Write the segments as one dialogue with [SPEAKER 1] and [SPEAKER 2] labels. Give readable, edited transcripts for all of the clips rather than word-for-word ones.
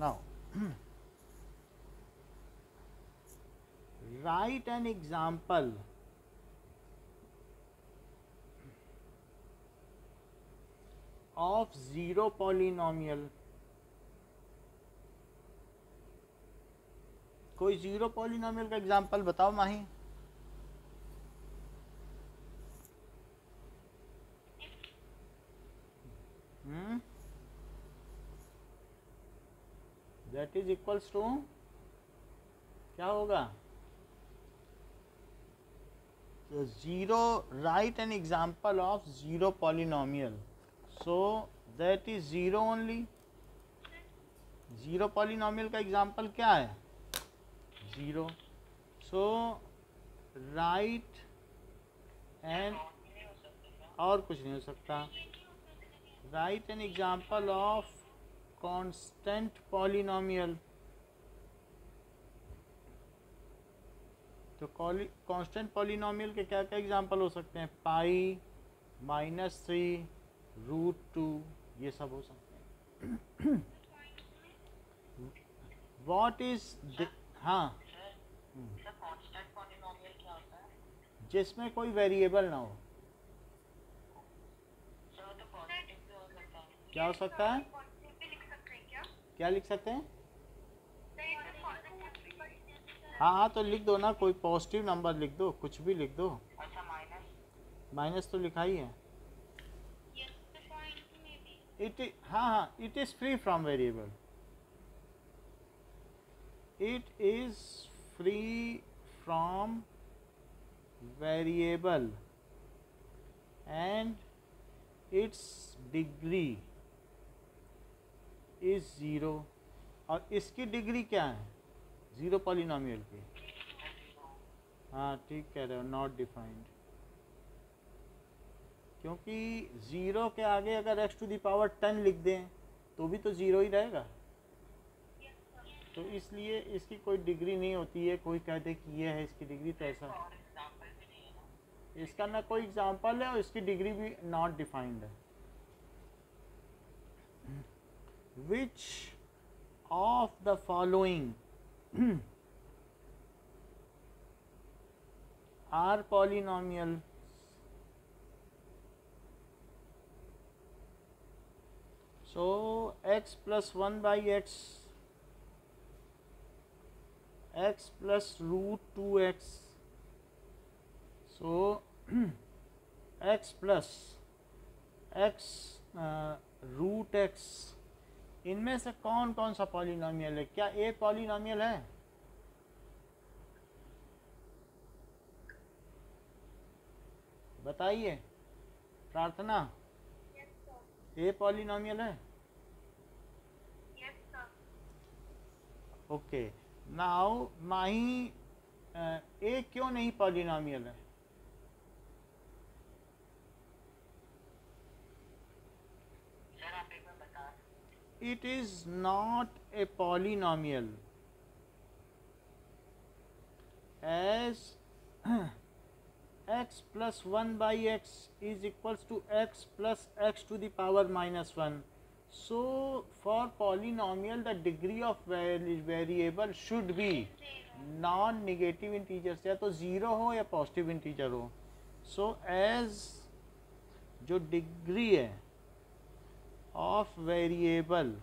[SPEAKER 1] now write an example of zero polynomial. कोई zero polynomial का example बताओ माही. That is equals to क्या होगा? तो zero, right an example of zero polynomial. So that is zero only. Zero polynomial का example क्या है? Zero. So right and, और कुछ नहीं हो सकता. Right an example of constant polynomial. तो कांस्टेंट पॉलिनोमियल के क्या क्या एग्जांपल हो सकते हैं? पाई, -3, √2, ये सब हो सकते हैं. व्हाट इज हाँ, जिसमें कोई वेरिएबल ना हो. क्या हो सकता है? क्या लिख सकते हैं? हाँ हाँ, तो लिख दो ना, कोई पॉजिटिव नंबर लिख दो, कुछ भी लिख दो. माइनस तो लिखा ही है. हाँ हाँ, it is free from variable. It is free from variable and its degree is 0. और इसकी डिग्री क्या है? जीरो पॉलिनोमियल की. हाँ ठीक कह रहे हो, नॉट डिफाइंड. क्योंकि ज़ीरो के आगे अगर x⁻10 लिख दें तो भी तो ज़ीरो ही रहेगा. तो इसलिए इसकी कोई डिग्री नहीं होती है. कोई कह दे कि ये है इसकी डिग्री, तो ऐसा इसका ना कोई एग्जांपल है और इसकी डिग्री भी नॉट डिफाइंड है. Which of the following are polynomial? So x + 1/x, x plus √2x. so x plus x √x, इनमें से कौन कौन सा पॉलिनोमियल है? क्या ए पॉलिनोमियल है? बताइए प्रार्थना. ए पॉलिनोमियल है? ओके. नाउ माही, ए क्यों नहीं पॉलिनोमियल है? It is not a polynomial as x plus 1/x is equals to x plus x⁻⁻1. So for polynomial the degree of variable should be non negative integers, या तो zero हो या positive integer हो. So as जो degree है of variable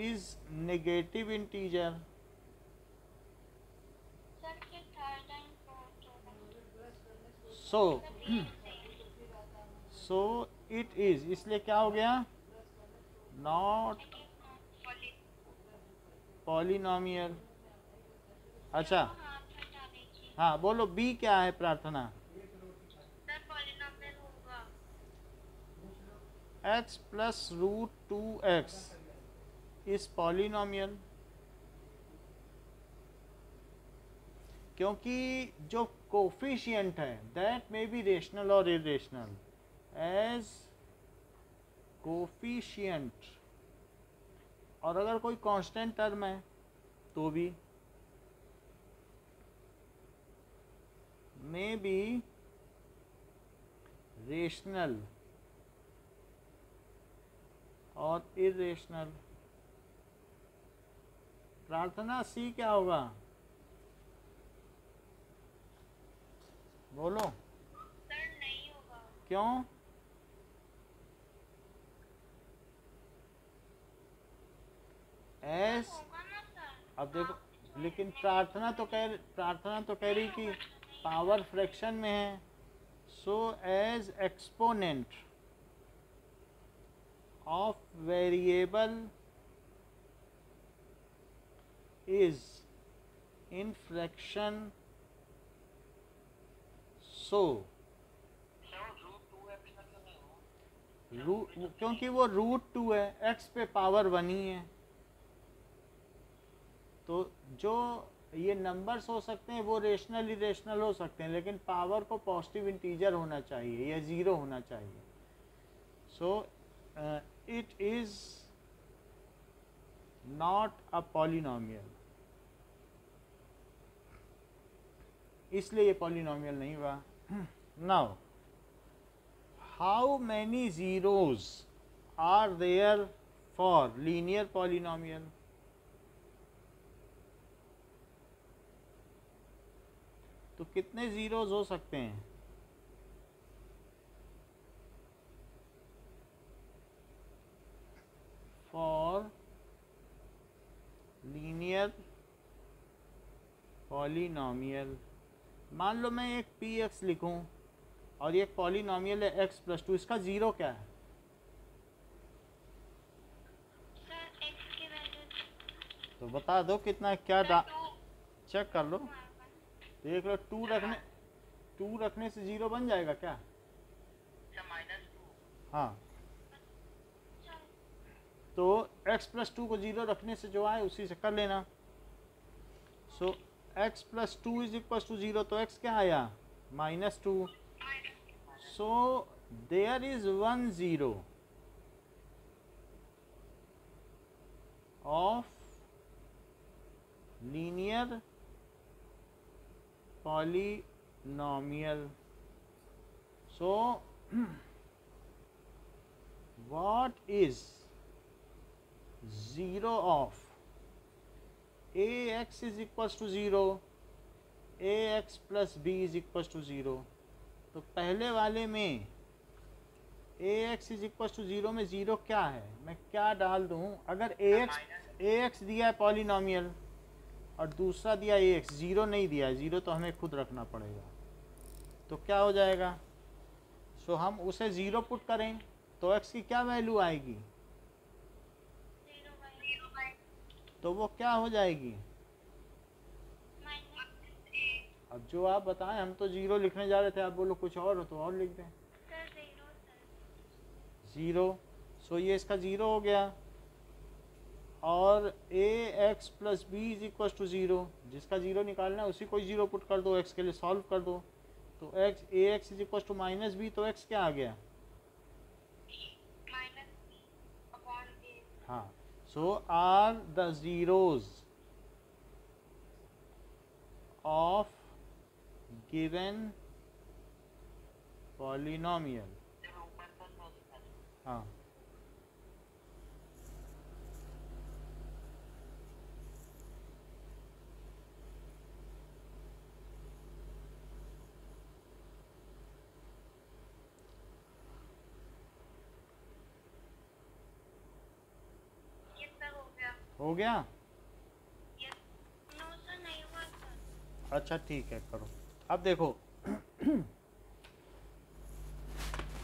[SPEAKER 1] is negative integer, so it is, इसलिए क्या हो गया? Not polynomial. अच्छा हाँ बोलो, बी क्या है प्रार्थना? x plus √2x is polynomial. क्योंकि जो कोफिशिएंट है दैट मे बी रेशनल और इरेशनल. एज कोफिशिएंट, और अगर कोई कांस्टेंट टर्म है तो भी मे बी रेशनल और इरेशनल. प्रार्थना सी क्या होगा, बोलो।
[SPEAKER 2] सर नहीं होगा।
[SPEAKER 1] क्यों?
[SPEAKER 2] सर
[SPEAKER 1] एस,
[SPEAKER 2] होगा ना सर।
[SPEAKER 1] अब देखो,
[SPEAKER 2] आप जो
[SPEAKER 1] लेकिन
[SPEAKER 2] है
[SPEAKER 1] प्रार्थना तो कह रही कि पावर फ्रैक्शन में है, so as exponent of variable is in fraction, so क्योंकि वो √2 है, एक्स पे पावर 1 ही है, तो जो ये नंबर्स हो सकते हैं वो रेशनल इरेशनल हो सकते हैं, लेकिन पावर को पॉजिटिव इंटीजर होना चाहिए या ज़ीरो होना चाहिए। So it is not a polynomial, इसलिए ये पॉलिनोमियल नहीं हुआ। Now how many zeros are there for linear polynomial? तो कितने ज़ीरोज़ हो सकते हैं? फॉर लीनियर पॉलिनोमियल, मान लो मैं एक पी एक्स लिखूं और ये एक पॉलिनोमियल है x+2, इसका ज़ीरो क्या है?
[SPEAKER 2] सर एक्स की वैल्यू
[SPEAKER 1] तो बता दो कितना, क्या चेक कर लो, देख लो। 2 रखने से ज़ीरो बन जाएगा क्या? हाँ, तो x+2 को ज़ीरो रखने से जो आए उसी से कर लेना। So x+2 is equal to zero, तो x क्या आया? -2। So there is 1 0 of linear polynomial. So what is 0 of ax is equals to 0, ax plus b is equals to 0? तो पहले वाले में ax is equals to 0 में 0 क्या है, मैं क्या डाल दूं? अगर ax दिया है पॉलिनोमियल और दूसरा दिया ax, 0 नहीं दिया है, 0 तो हमें खुद रखना पड़ेगा, तो क्या हो जाएगा? सो हम उसे 0 पुट करें तो x की क्या वैल्यू आएगी?
[SPEAKER 2] 0/,
[SPEAKER 1] तो वो क्या हो जाएगी?
[SPEAKER 2] -a।
[SPEAKER 1] अब जो आप बताएं, हम तो 0 लिखने जा रहे थे, आप बोलो कुछ और हो तो और लिख दें।
[SPEAKER 2] Sir 0 sir.
[SPEAKER 1] 0, सो ये इसका 0 हो गया, और ax plus b is equal to 0, जिसका 0 निकालना है उसी को 0 पुट कर दो, x के लिए सॉल्व कर दो, तो ax is equal to -b, तो x क्या आ गया?
[SPEAKER 2] -b/a।
[SPEAKER 1] हाँ, so are the zeros of given polynomial. हाँ,
[SPEAKER 2] ये सर हो गया।
[SPEAKER 1] हो गया?
[SPEAKER 2] ये नो सर नहीं हुआ सर।
[SPEAKER 1] अच्छा ठीक है, करो। अब देखो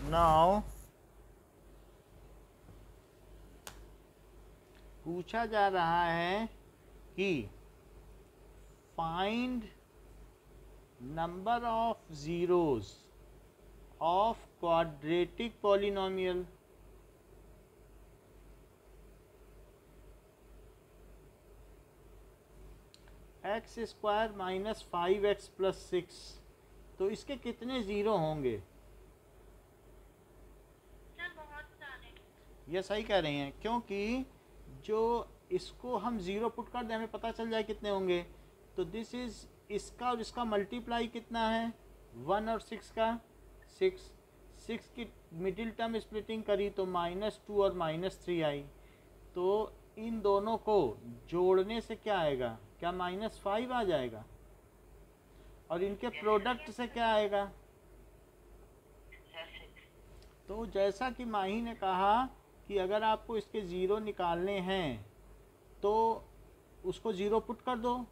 [SPEAKER 1] नाउ पूछा जा रहा है कि find number of zeros of quadratic polynomial. x² - 5x + 6, तो इसके कितने ज़ीरो होंगे?
[SPEAKER 2] सर बहुत सारे।
[SPEAKER 1] ये सही कह रही हैं, क्योंकि जो इसको हम 0 पुट कर दें हमें पता चल जाए कितने होंगे, तो दिस इज़, इसका और इसका मल्टीप्लाई कितना है? 1 और 6 का 6 की मिडिल टर्म स्प्लिटिंग करी तो -2 और -3 आई, तो इन दोनों को जोड़ने से क्या आएगा, क्या -5 आ जाएगा? और इनके प्रोडक्ट से क्या आएगा? तो जैसा कि माही ने कहा कि अगर आपको इसके ज़ीरो निकालने हैं तो उसको ज़ीरो पुट कर दो,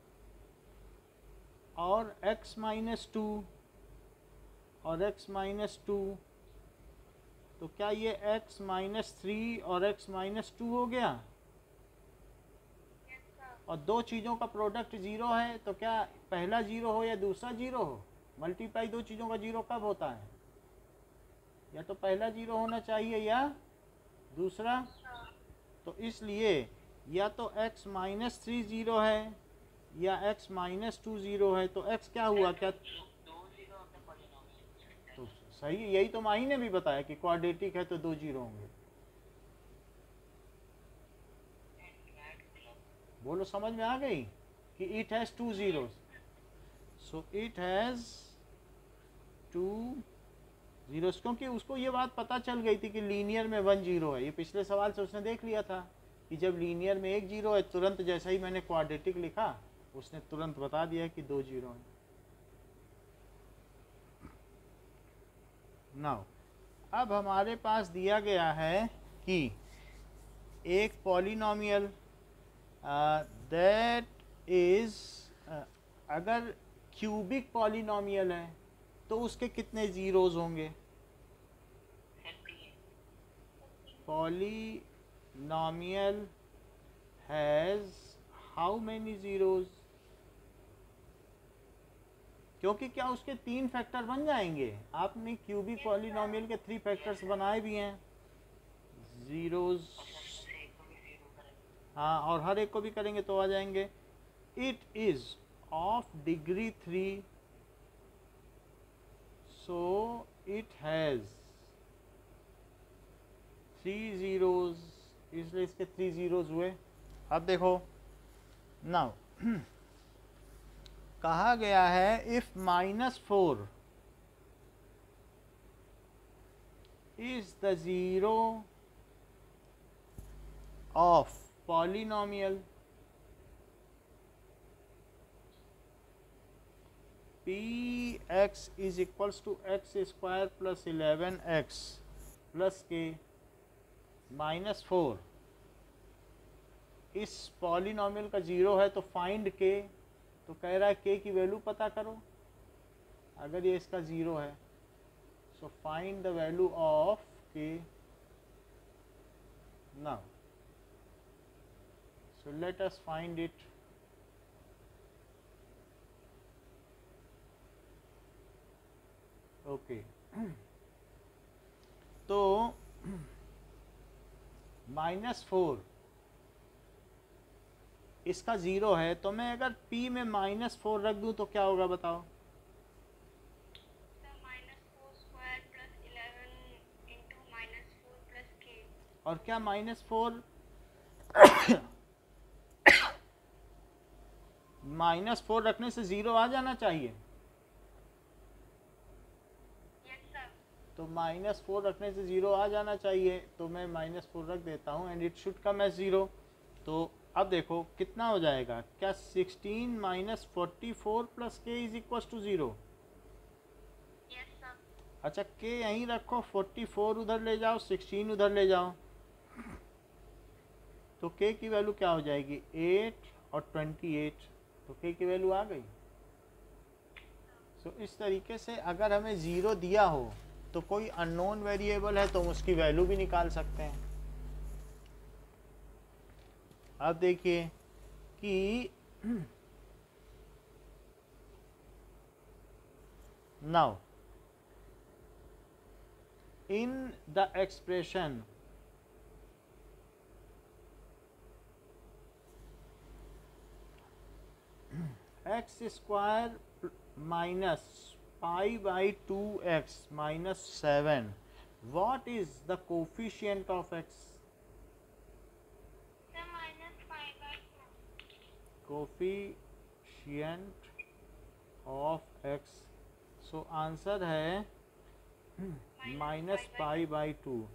[SPEAKER 1] और x-2 और x-2, तो क्या ये x-3 और x-2 हो गया? और दो चीज़ों का प्रोडक्ट ज़ीरो है, तो क्या पहला ज़ीरो हो या दूसरा ज़ीरो हो? मल्टीप्लाई दो चीज़ों का ज़ीरो कब होता है? या तो पहला ज़ीरो होना चाहिए या दूसरा। तो इसलिए या तो x-3 ज़ीरो है या x-2 ज़ीरो है। तो x क्या हुआ, क्या तो सही, यही तो माही ने भी बताया कि क्वाड्रेटिक है तो दो जीरो होंगे। बोलो, समझ में आ गई कि it has 2 zeros, so it has 2 zeros, क्योंकि उसको ये बात पता चल गई थी कि लीनियर में 1 0 है। ये पिछले सवाल से उसने देख लिया था कि जब लीनियर में 1 0 है, तुरंत जैसा ही मैंने क्वाड्रेटिक लिखा उसने तुरंत बता दिया कि 2 0 है। नाउ अब हमारे पास दिया गया है कि एक पॉलिनोमियल दैट इज, अगर क्यूबिक पॉलिनोमियल है तो उसके कितने ज़ीरोज़ होंगे? Polynomial has how many zeros? क्योंकि क्या उसके 3 फैक्टर बन जाएंगे? आपने क्यूबिक पॉलिनोमियल के 3 फैक्टर्स बनाए भी हैं, ज़ीरोज़। हाँ, और हर एक को भी करेंगे तो आ जाएंगे। It is of degree 3, so it has 3 zeros, इसलिए इसके 3 zeros हुए। अब देखो नाउ कहा गया है if -4 is the zero of polynomial px is equals to x² plus 11x plus k -4, इस पॉलिनोमियल का ज़ीरो है तो फाइंड k। तो कह रहा है k की वैल्यू पता करो अगर ये इसका ज़ीरो है। So find the value of k now. So let us find it. Okay, तो -4 इसका ज़ीरो है, तो मैं अगर p में -4 रख दूं तो क्या होगा बताओ? और क्या -4 -4 रखने से ज़ीरो आ जाना चाहिए? तो -4 रखने से ज़ीरो आ जाना चाहिए, तो मैं -4 रख देता हूँ and it should come as zero. तो अब देखो कितना हो जाएगा, क्या 16 - 44 plus k is equal to 0? अच्छा, k यहीं रखो, 44 उधर ले जाओ, 16 उधर ले जाओ, तो k की वैल्यू क्या हो जाएगी? 8 और 28, तो k की वैल्यू आ गई। सो इस तरीके से अगर हमें ज़ीरो दिया हो तो कोई अननोन वेरिएबल है तो हम उसकी वैल्यू भी निकाल सकते हैं। अब देखिए कि now in the expression x² minus pi by 2x minus 7, what is the coefficient of x? Coefficient of x, so answer है -pi by 2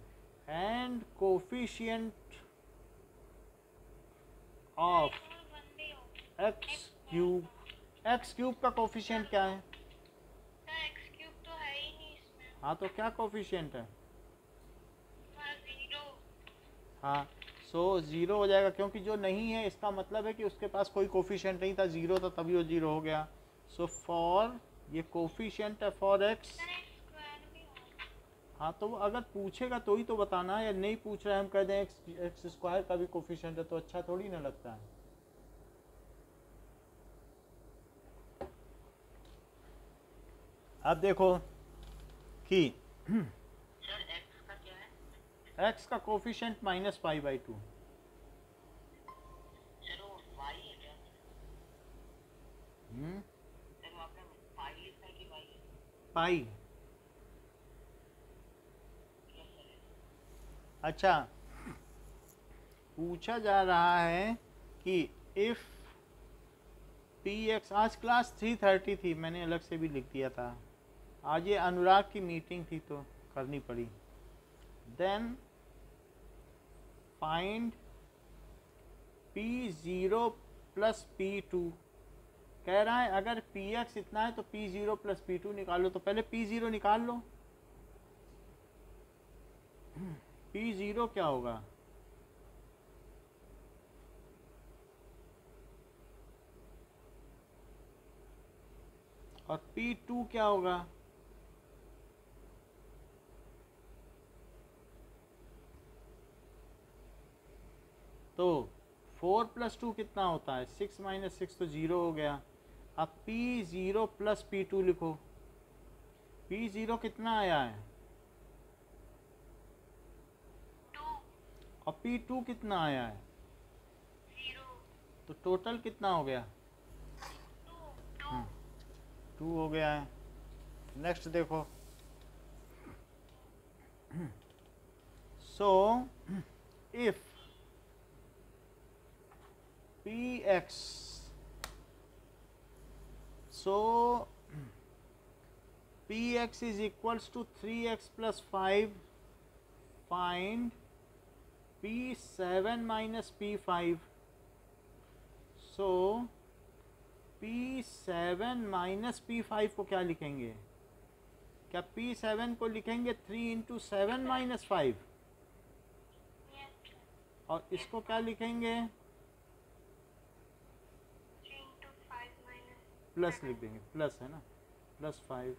[SPEAKER 1] and coefficient of
[SPEAKER 2] और बंदे हो
[SPEAKER 1] एक्स क्यूब। एक्स क्यूब का कोफिशिएंट क्या है?
[SPEAKER 2] Sir x cube तो है ही नहीं इसमें।
[SPEAKER 1] हाँ तो क्या कोफिशिएंट है?
[SPEAKER 2] सर 0।
[SPEAKER 1] हाँ सो ज़ीरो हो जाएगा, क्योंकि जो नहीं है इसका मतलब है कि उसके पास कोई कोफिशिएंट नहीं था, ज़ीरो था तभी वो ज़ीरो हो गया। सो फॉर, ये कोफिशिएंट है for x.
[SPEAKER 2] Sir x square भी हो।
[SPEAKER 1] हाँ तो वो अगर पूछेगा तो ही तो बताना है, या नहीं पूछ रहे हम कह दें एक्स स्क्वायर का भी कोफिशिएंट है तो अच्छा थोड़ी ना लगता है। अब देखो कि
[SPEAKER 2] सर एक्स का क्या है?
[SPEAKER 1] एक्स का कोफिशिएंट -π/2।
[SPEAKER 2] सर वो वाई है क्या? सर वहाँ पे पाई लिखा है कि वाई है?
[SPEAKER 1] पाई।
[SPEAKER 2] Yes sir.
[SPEAKER 1] अच्छा, पूछा जा रहा है कि इफ़ पी एक्स, आज क्लास 3:30 थी, मैंने अलग से भी लिख दिया था, आज ये अनुराग की मीटिंग थी तो करनी पड़ी। Then find P0 + P2। कह रहा है अगर Px इतना है तो P0 + P2 निकालो, तो पहले P0 निकाल लो। P0 क्या होगा? और P2 क्या होगा? तो 4 + 2 कितना होता है? 6 - 6 तो 0 हो गया। अब P0 + P2 लिखो। P0 कितना आया है?
[SPEAKER 2] 2
[SPEAKER 1] और P2 कितना आया है?
[SPEAKER 2] 0
[SPEAKER 1] तो टोटल कितना हो गया?
[SPEAKER 2] 2
[SPEAKER 1] 2 हो गया है। नेक्स्ट देखो। So if Px, so Px is equals to 3x + 5, find P7 - P5। so P7 - P5 को क्या लिखेंगे? क्या P7 को लिखेंगे 3 × 7 - 5,
[SPEAKER 2] यस
[SPEAKER 1] और इसको क्या लिखेंगे?
[SPEAKER 2] 3 × 5
[SPEAKER 1] प्लस लिख देंगे, प्लस है ना, +5।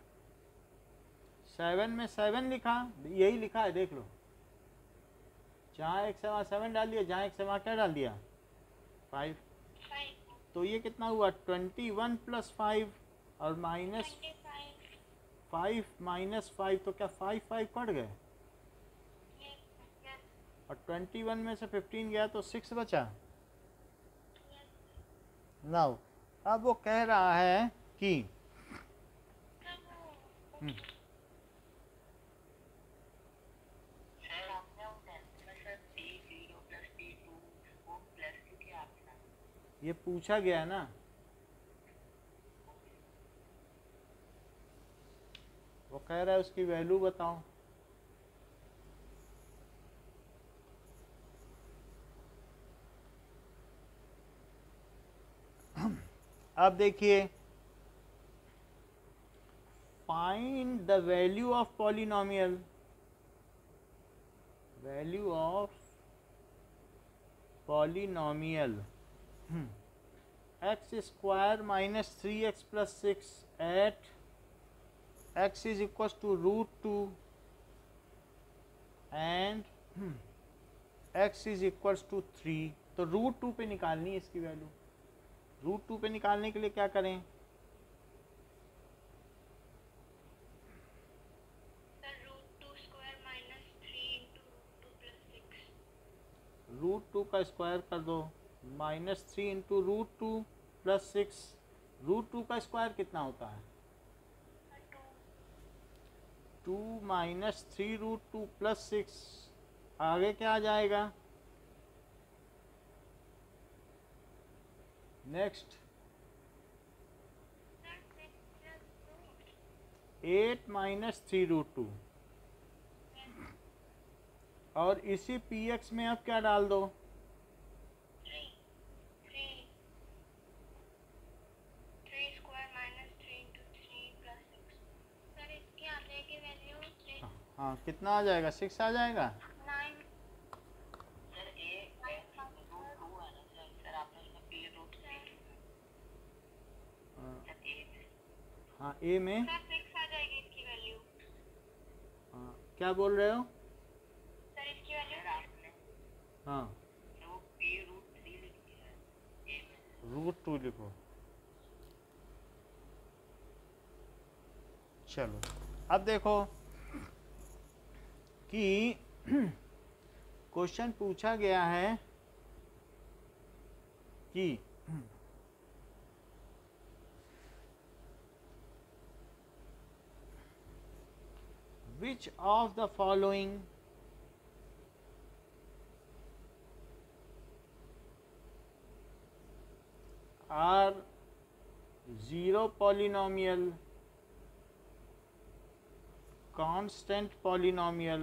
[SPEAKER 1] 7 में 7 लिखा, यही लिखा है देख लो, जहाँ एक से वहाँ 7 डाल दिया, जहाँ एक से वहाँ क्या डाल दिया? 5।
[SPEAKER 2] 5
[SPEAKER 1] तो ये कितना हुआ? 21 + 5 और -5 -5, तो क्या 5 5 कट गए? और 21 में से 15 गया तो 6 बचा। नाउ अब वो कह रहा है कि
[SPEAKER 2] सर आपने वो टेंथ में सर P0 + P2 वो प्लस क्यों किया आपने?
[SPEAKER 1] ये पूछा गया है ना, वो कह रहा है उसकी वैल्यू बताओ। अब देखिए, find the value of polynomial, value of polynomial x² - 3x + 6 at x is equals to √2 and x is equals to 3। तो √2 पे निकालनी है इसकी वैल्यू। √2 पे निकालने के लिए क्या करें? √2 का स्क्वायर कर दो, -3 × √2 + 6। √2 का स्क्वायर कितना होता है? 2 - 3 √2 + 6। आगे क्या आ जाएगा? नेक्स्ट 8 - 3 √2, और इसी Px में अब क्या डाल दो? हाँ कितना आ जाएगा, 6 आ जाएगा।
[SPEAKER 2] 9 सर ए रूट 2 है ना सर, सर आपने उसमें पी रूट 3 सर ए में,
[SPEAKER 1] हाँ ए में
[SPEAKER 2] सर 6 आ जाएगी इसकी वैल्यू।
[SPEAKER 1] हाँ, क्या बोल रहे हो?
[SPEAKER 2] सर इसकी वैल्यू आपने
[SPEAKER 1] हाँ
[SPEAKER 2] वो पी रूट 3 लिख दिया है ए में।
[SPEAKER 1] रूट 2 लिखो। चलो अब देखो कि क्वेश्चन पूछा गया है कि which of the following are zero polynomial, constant polynomial,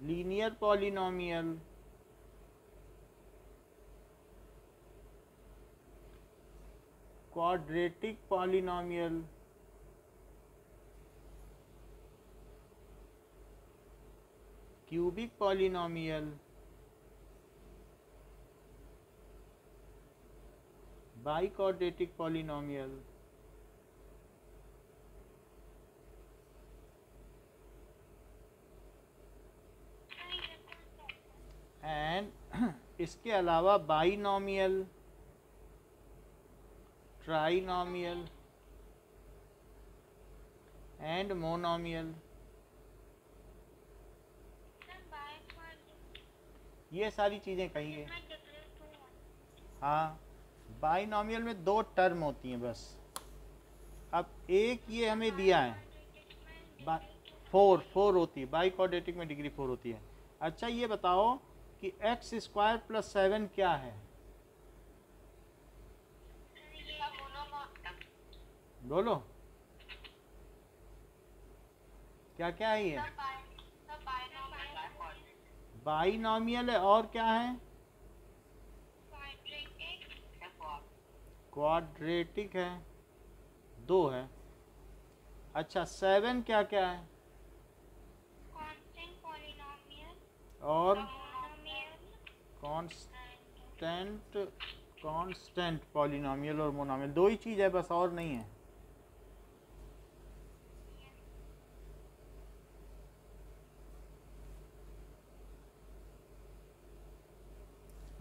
[SPEAKER 1] linear polynomial, quadratic polynomial, cubic polynomial, biquadratic polynomial, and इसके अलावा बाइनॉमियल, ट्राइनॉमियल एंड मोनोमियल। ये सारी चीज़ें कही है। हाँ बाइनॉमियल में 2 टर्म होती हैं बस। अब एक ये हमें दिया है 4 होती है, बाइक्वाड्रेटिक में डिग्री 4 होती है। अच्छा ये बताओ कि x² + 7 क्या है? बोलो क्या क्या है ये? बाइनॉमियल है और क्या है? क्वाड्रेटिक है, 2 है। अच्छा 7 क्या क्या है? और कांस्टेंट पॉलिनॉमियल और मोनोमियल, 2 ही चीज़ है बस, और नहीं है।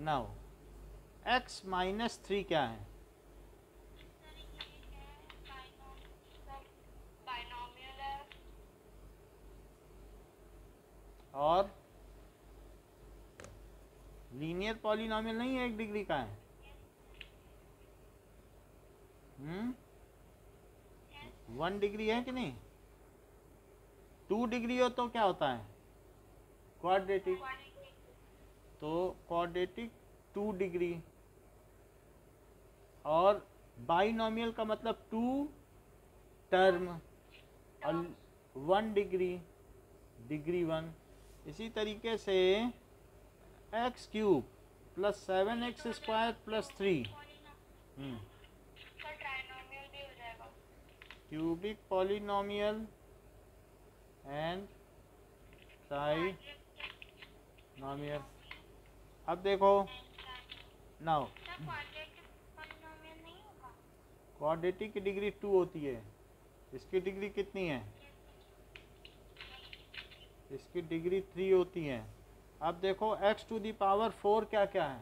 [SPEAKER 1] नाउ x-3 क्या है? और लीनियर पॉलिनॉमियल नहीं है, 1 डिग्री का है। 1 डिग्री है कि नहीं? 2 डिग्री हो तो क्या होता है? क्वाड्रेटिक। तो क्वाड्रेटिक 2 डिग्री, और बाइनॉमियल का मतलब 2 टर्म और 1 डिग्री, डिग्री 1। इसी तरीके से x³ + 7x² + 3 cubic polynomial and trinomial. अब देखो नाउ क्वाड्रेटिक की डिग्री 2 होती है, इसकी डिग्री कितनी है? इसकी डिग्री 3 होती है। अब देखो x⁴ क्या क्या है?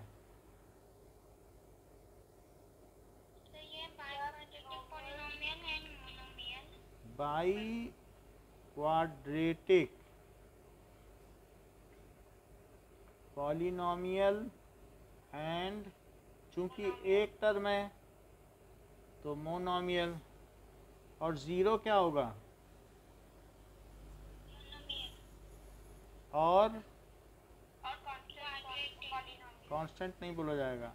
[SPEAKER 1] बाइक्वाड्रेटिक पॉलिनॉमियल एंड चूंकि 1 टर्म है तो मोनोमियल। और 0 क्या होगा? और कांस्टेंट नहीं बोला जाएगा।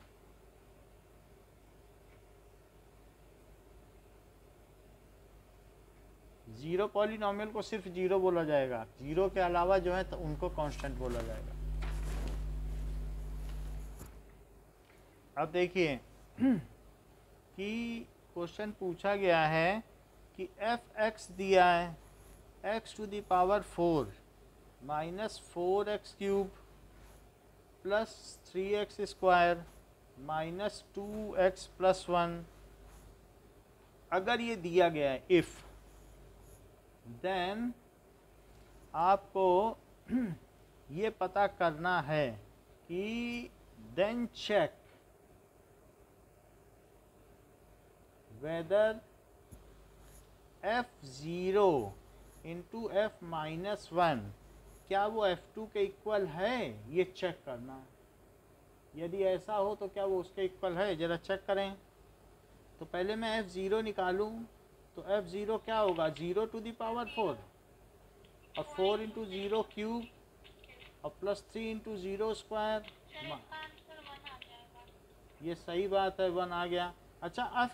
[SPEAKER 1] जीरो पॉलिनॉमियल को सिर्फ 0 बोला जाएगा, 0 के अलावा जो है तो उनको कांस्टेंट बोला जाएगा। अब देखिए कि क्वेश्चन पूछा गया है कि एफ एक्स दिया है x to the power 4 minus 4x cube plus 3x square minus 2x plus 1। अगर ये दिया गया है इफ, देन आपको ये पता करना है कि then check whether f0 into f minus 1 क्या वो f2 के इक्वल है, ये चेक करना है। यदि ऐसा हो तो क्या वो उसके इक्वल है, ज़रा चेक करें। तो पहले मैं f0 निकालूं तो f0 क्या होगा, 0 टू द पावर 4 और 4 इंटू 0 क्यूब और प्लस 3 इंटू 0 स्क्वायर। ये सही बात है, 1 आ गया। अच्छा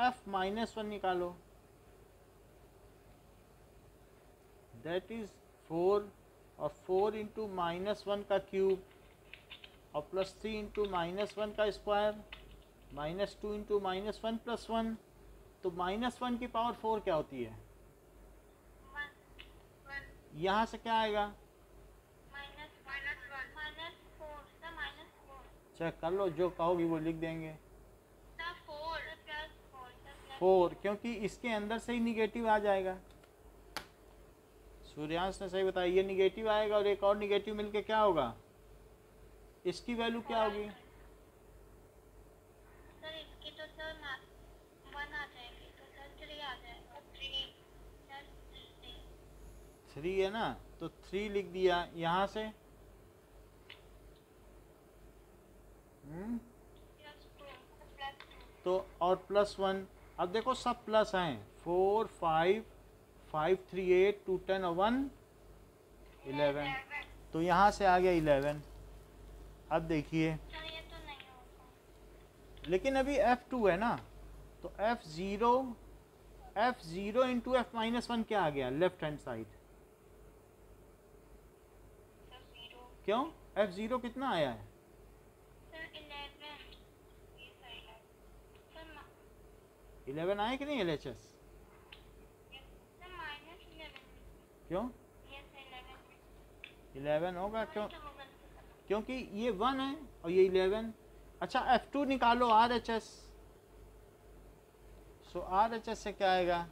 [SPEAKER 1] f माइनस 1 निकालो, दैट इज 4 और 4 इंटू माइनस 1 का क्यूब और प्लस 3 इंटू माइनस 1 का square minus 2 into minus 1 plus 1। तो माइनस 1 की पावर 4 क्या होती है, यहाँ से क्या आएगा, चेक कर लो, जो कहोगी वो लिख देंगे 4, क्योंकि इसके अंदर से ही निगेटिव आ जाएगा। सूर्यांश ने सही बताया, ये निगेटिव आएगा और एक और निगेटिव मिलके क्या होगा, इसकी वैल्यू क्या होगी,
[SPEAKER 3] सर इसकी तो सर 1 आ जाएगी, तो सर 3 आ जाएगा,
[SPEAKER 1] 3 है ना, तो 3 लिख दिया यहाँ से। तो और प्लस 1, अब देखो सब प्लस हैं, 4 5 5 3 8 2 10 और 1 11, तो यहाँ से आ गया 11। अब देखिए,
[SPEAKER 3] सर ये तो नहीं होगा,
[SPEAKER 1] लेकिन अभी f2 है ना, तो f0 इंटू एफ माइनस 1 क्या आ गया, लेफ्ट हैंड साइड। क्यों, f0 कितना आया है,
[SPEAKER 3] सर 11, ये सही है सर,
[SPEAKER 1] 11 आया कि नहीं LHS,
[SPEAKER 3] सर माइनस 11,
[SPEAKER 1] क्यों
[SPEAKER 3] ये
[SPEAKER 1] 11 होगा, क्यों,
[SPEAKER 3] तो होगा
[SPEAKER 1] क्योंकि ये 1 है और ये 11। अच्छा f2 निकालो RHS, सो RHS से क्या आएगा,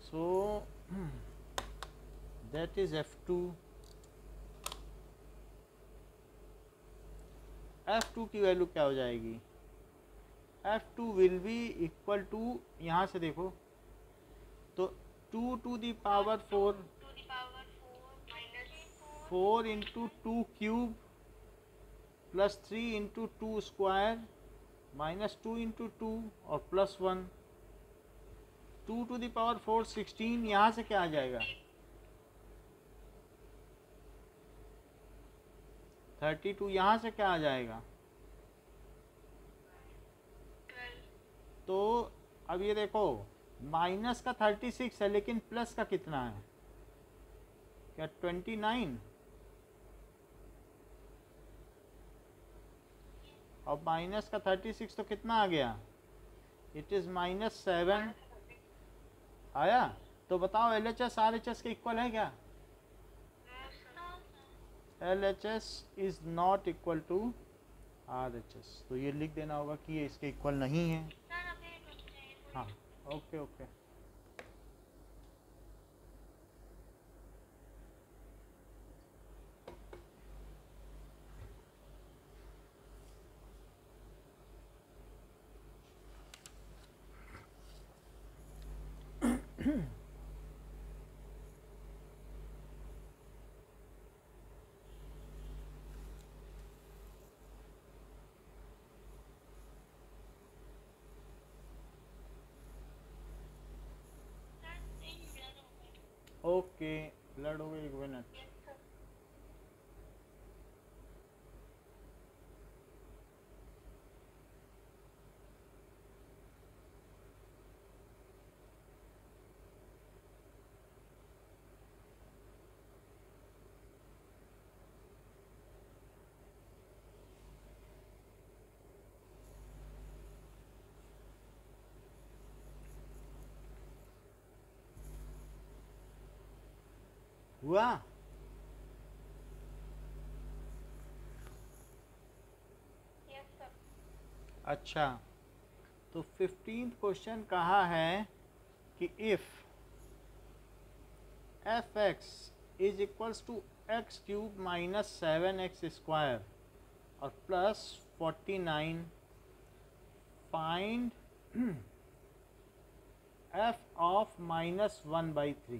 [SPEAKER 1] so that is f2। f2 की वैल्यू क्या हो जाएगी, f2 will be equal to, यहाँ से देखो तो 2 to the power 4
[SPEAKER 3] to the power 4 minus
[SPEAKER 1] 4 into 2 cube plus 3 into 2 square minus 2 into 2 और प्लस 1, 2 टू द पावर 4 16, यहाँ से क्या आ जाएगा 32, यहाँ से क्या आ जाएगा।
[SPEAKER 3] 12,
[SPEAKER 1] तो अब ये देखो माइनस का 36 है लेकिन प्लस का कितना है, क्या 29, और माइनस का 36 तो कितना आ गया, इट इज माइनस 7 आया। तो बताओ LHS RHS के इक्वल है क्या, LHS is not equal to RHS, तो ये लिख देना होगा कि ये इसके इक्वल नहीं है।
[SPEAKER 3] सर अभी रुक जाइए,
[SPEAKER 1] हाँ ओके ओके।
[SPEAKER 3] सर 3 ब्लर हो गए,
[SPEAKER 1] ओके ब्लड हो गई, 1 मिनट।
[SPEAKER 3] यस सर,
[SPEAKER 1] हुआ?
[SPEAKER 3] Yes sir.
[SPEAKER 1] अच्छा, तो 15th क्वेश्चन कहा है कि if f x is equals to x cube minus 7x square और प्लस 49, फाइंड एफ ऑफ -1/3।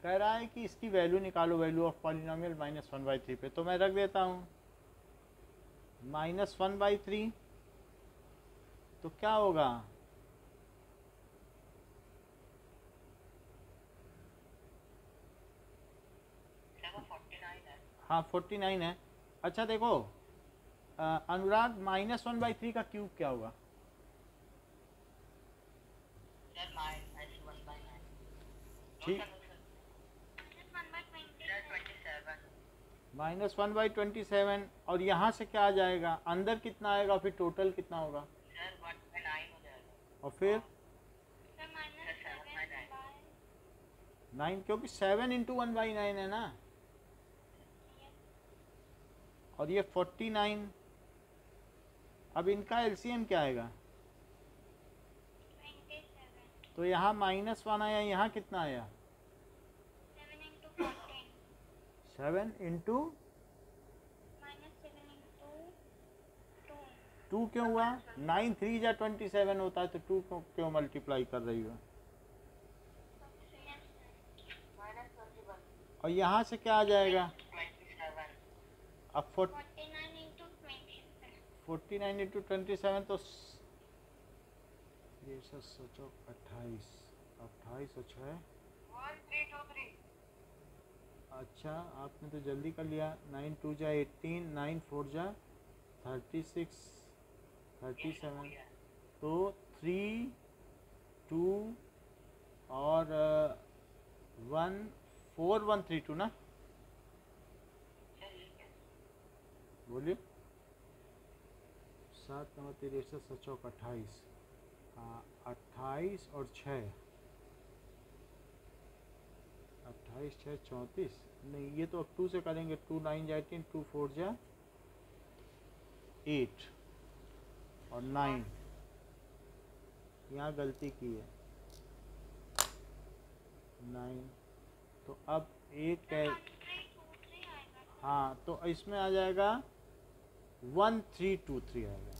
[SPEAKER 1] कह रहा है कि इसकी वैल्यू निकालो, वैल्यू ऑफ पॉलिनोमियल -1/3 पे। तो मैं रख देता हूँ -1/3, तो क्या होगा?
[SPEAKER 2] सर वो 49 है।
[SPEAKER 1] हाँ 49 है। अच्छा देखो अनुराग, -1/3 का क्यूब क्या होगा?
[SPEAKER 2] सर 9/1/9।
[SPEAKER 1] ठीक,
[SPEAKER 2] सर 27।
[SPEAKER 1] -1/27। और यहाँ से क्या आ जाएगा? अंदर कितना आएगा, फिर टोटल कितना होगा?
[SPEAKER 2] सर 1/9 हो जाएगा।
[SPEAKER 1] और फिर
[SPEAKER 3] सर माइनस
[SPEAKER 1] 9, क्योंकि 7 × 1/9 है ना। और ये 49, अब इनका एलसीएम क्या आएगा?
[SPEAKER 3] 27।
[SPEAKER 1] तो यहाँ -1 आया, यहाँ कितना आया?
[SPEAKER 3] 7 into 14
[SPEAKER 1] 7 इंटू
[SPEAKER 3] minus 7 into 2।
[SPEAKER 1] 2 क्यों हुआ? 9 3 जा 27 होता है, तो 2 को क्यों मल्टीप्लाई कर रही हो?
[SPEAKER 2] -21।
[SPEAKER 1] और यहाँ से क्या आ जाएगा?
[SPEAKER 2] 27।
[SPEAKER 1] अब
[SPEAKER 3] 49 into 27।
[SPEAKER 1] 49 इंटू 27 तो ये सोचो 28 और 6।
[SPEAKER 2] 1323।
[SPEAKER 1] अच्छा आपने तो जल्दी कर लिया। 9 2 जा 18, 9 4 जा 36, 37। तो 3 2 और 1 4 1 3 2 ना,
[SPEAKER 2] सर ये क्या?
[SPEAKER 1] बोलिए। 7 9 13 7 28। हाँ 28 और 6, 28 6 34। नहीं ये तो अब 2 से करेंगे। 2 9 जा 18, 2 4 जा 8 और 9। यहाँ गलती की है 9। तो अब 8
[SPEAKER 3] सर
[SPEAKER 1] कै
[SPEAKER 3] 1323 आएगा।
[SPEAKER 1] हाँ तो इसमें आ जाएगा 1323 आएगा।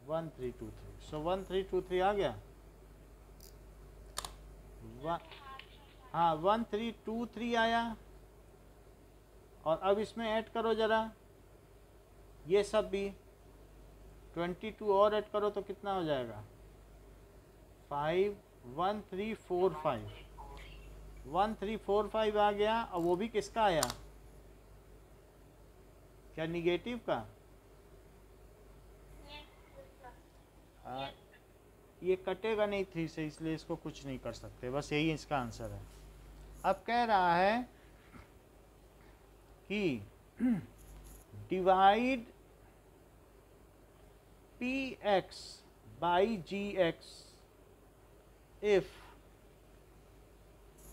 [SPEAKER 1] 1323। सो 1323 आ गया। हाँ 1323 आया। और अब इसमें ऐड करो ज़रा ये सब भी। 22 और ऐड करो तो कितना हो जाएगा? 5 1 3 4 5। 1 3 4 5 आ गया। और वो भी किसका आया? क्या निगेटिव का? ये कटेगा नहीं 3 से, इसलिए इसको कुछ नहीं कर सकते। बस यही इसका आंसर है। अब कह रहा है कि divide px by gx if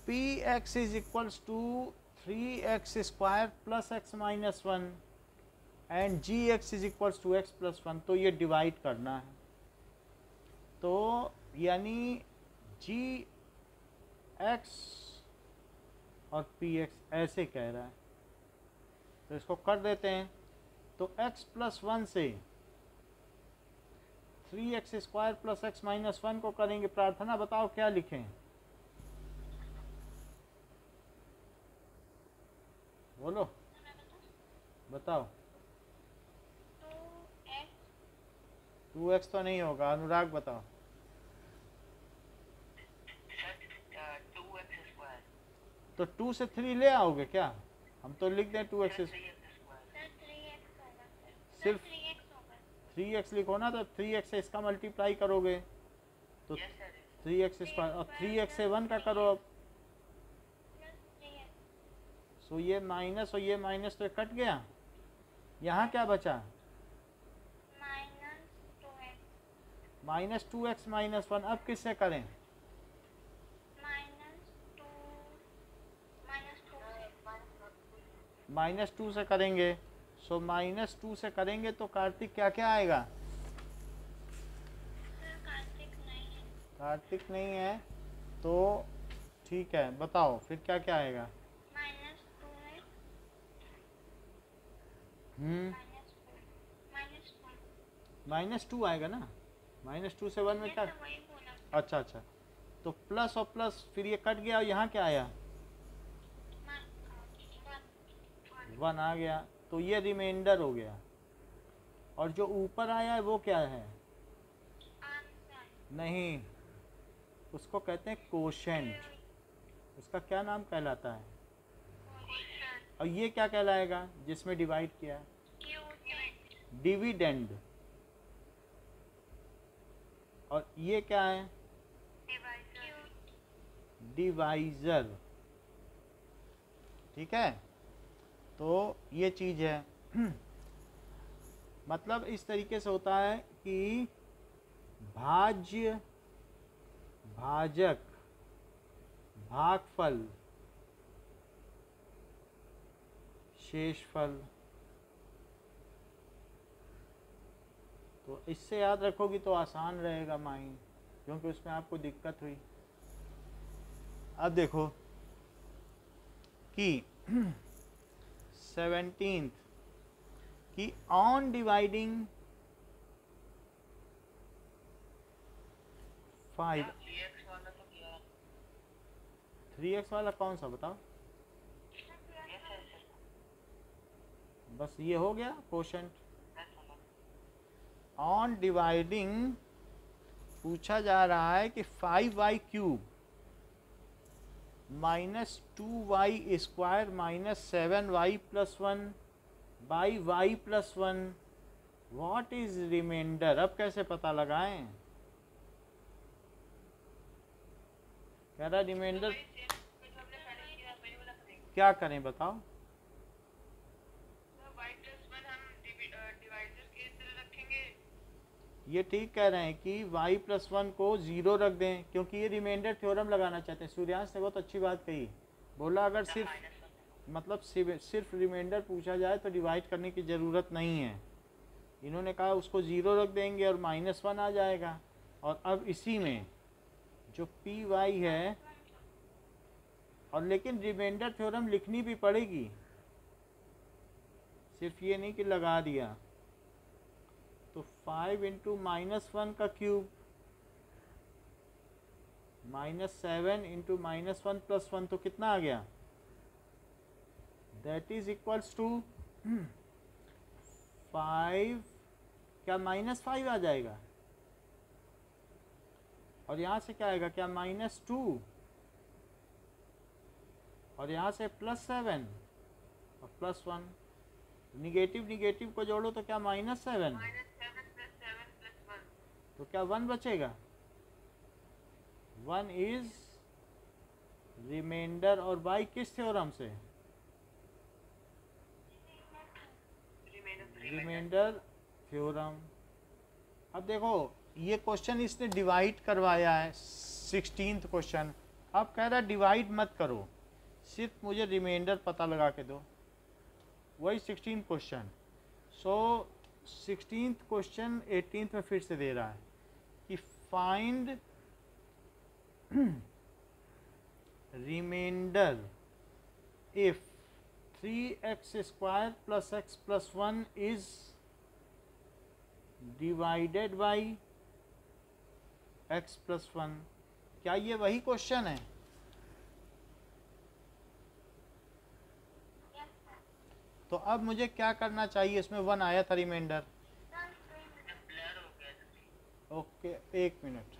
[SPEAKER 1] px is equals to 3x square plus x minus 1 and gx is equals to x plus 1। तो ये डिवाइड करना है। तो यानी gx और px ऐसे कह रहा है, तो इसको कर देते हैं। तो x plus 1 से 3x square plus x minus 1 को करेंगे। प्रार्थना बताओ क्या लिखें? बोलो बताओ। 2x तो नहीं होगा। अनुराग बताओ।
[SPEAKER 2] Sir 2x square.
[SPEAKER 1] तो 2 से 3 ले आओगे क्या? हम तो लिख दें 2x।
[SPEAKER 2] 3x square.
[SPEAKER 3] Sir 3x होगा।
[SPEAKER 1] सिर्फ
[SPEAKER 3] 3x होगा।
[SPEAKER 1] 3x लिखो ना, तो 3x से इसका मल्टीप्लाई करोगे तो
[SPEAKER 2] यस सर।
[SPEAKER 1] 3x square. और 3x से 1 का करो अब।
[SPEAKER 3] Plus 3x।
[SPEAKER 1] सो ये माइनस और ये माइनस तो कट गया। यहाँ क्या बचा?
[SPEAKER 3] Minus 2x।
[SPEAKER 1] -2x -1। अब किससे करें?
[SPEAKER 3] माइनस
[SPEAKER 1] -2 से करेंगे। सो -2 से करेंगे तो कार्तिक क्या क्या आएगा?
[SPEAKER 3] सर कार्तिक नहीं है।
[SPEAKER 1] कार्तिक नहीं है तो ठीक है, बताओ फिर क्या क्या आएगा?
[SPEAKER 3] -2 है।
[SPEAKER 1] -2 आएगा ना, -2 से 1 में
[SPEAKER 3] ये
[SPEAKER 1] क्या?
[SPEAKER 3] तो वही बोला।
[SPEAKER 1] अच्छा अच्छा, तो प्लस और प्लस फिर ये कट गया और यहाँ क्या आया? 1 आ गया, तो ये रिमाइंडर हो गया। और जो ऊपर आया है वो क्या है?
[SPEAKER 3] आंसर।
[SPEAKER 1] नहीं, उसको कहते हैं कोशेंट। उसका क्या नाम कहलाता है? और ये क्या कहलाएगा जिसमें डिवाइड किया है? डिविडेंड। और ये क्या है? डिवाइजर। ठीक है, तो ये चीज़ है। मतलब इस तरीके से होता है कि भाज्य, भाजक, भागफल, शेषफल। तो इससे याद रखोगी तो आसान रहेगा माइंड, क्योंकि उसमें आपको दिक्कत हुई। अब देखो कि 17th कि ऑन डिवाइडिंग 5।
[SPEAKER 2] 3x वाला तो किया।
[SPEAKER 1] 3x वाला कौन सा बताओ?
[SPEAKER 2] ये सर
[SPEAKER 1] बस ये हो गया क्वोशंट।
[SPEAKER 2] मैं समझ।
[SPEAKER 1] ऑन डिवाइडिंग पूछा जा रहा है कि 5y cube -2y² -7y + 1 by y + 1 what is remainder? अब कैसे पता लगाएं? कह रहा रिमाइंडर क्या करें बताओ? ये ठीक कह रहे हैं कि y + 1 को 0 रख दें, क्योंकि ये रिमाइंडर थ्योरम लगाना चाहते हैं। सूर्यांश ने बहुत अच्छी बात कही, बोला अगर सिर्फ रिमाइंडर पूछा जाए तो डिवाइड करने की ज़रूरत नहीं है। इन्होंने कहा उसको 0 रख देंगे और -1 आ जाएगा। और अब इसी में जो पी वाई है, और लेकिन रिमाइंडर थ्योरम लिखनी भी पड़ेगी, सिर्फ ये नहीं कि लगा दिया। तो 5 × -1 का क्यूब -7 × -1 + 1 तो कितना आ गया? That is equals to 5। क्या -5 आ जाएगा? और यहाँ से क्या आएगा? क्या -2? और यहाँ से +7 और +1। निगेटिव निगेटिव को जोड़ो तो क्या -7?
[SPEAKER 2] -7 + 7 + 1।
[SPEAKER 1] तो क्या 1 बचेगा? 1 इज रिमाइंडर। और बाई किस थ्योरम से? Remainder theorem. अब देखो ये क्वेश्चन इसने डिवाइड करवाया है, 16th क्वेश्चन। अब कह रहा है डिवाइड मत करो, सिर्फ मुझे रिमाइंडर पता लगा के दो। वही 16th क्वेश्चन। सो 16th क्वेश्चन 18th में फिर से दे रहा है कि find remainder if 3x² + x + 1 is divided by x + 1। क्या ये वही क्वेश्चन है? तो अब मुझे क्या करना चाहिए? इसमें 1 आया था रिमाइंडर।
[SPEAKER 2] ब्लर हो गया था।
[SPEAKER 1] Okay, 1 minute.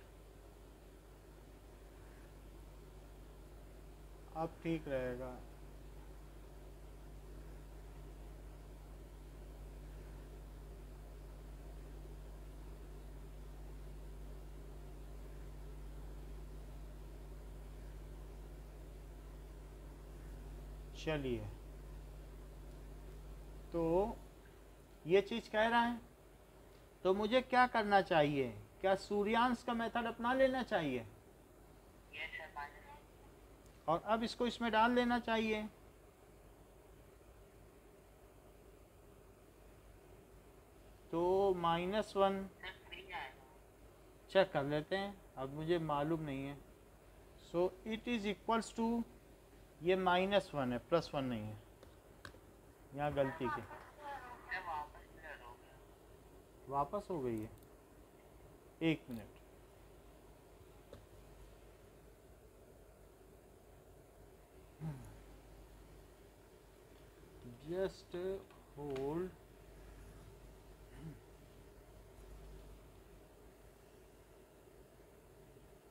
[SPEAKER 1] अब ठीक रहेगा। चलिए, तो ये चीज़ कह रहा है, तो मुझे क्या करना चाहिए? क्या सूर्यांश का मेथड अपना लेना चाहिए?
[SPEAKER 2] ये सर
[SPEAKER 1] और अब इसको इसमें डाल लेना चाहिए। तो -1
[SPEAKER 2] सर 3 आएगा।
[SPEAKER 1] चेक कर लेते हैं, अब मुझे मालूम नहीं है। So it is equals to, ये -1 है, +1 नहीं है, यहाँ गलती की,
[SPEAKER 2] सर वापस क्लियर हो गया।
[SPEAKER 1] वापस हो गई है। एक मिनट, जस्ट होल्ड।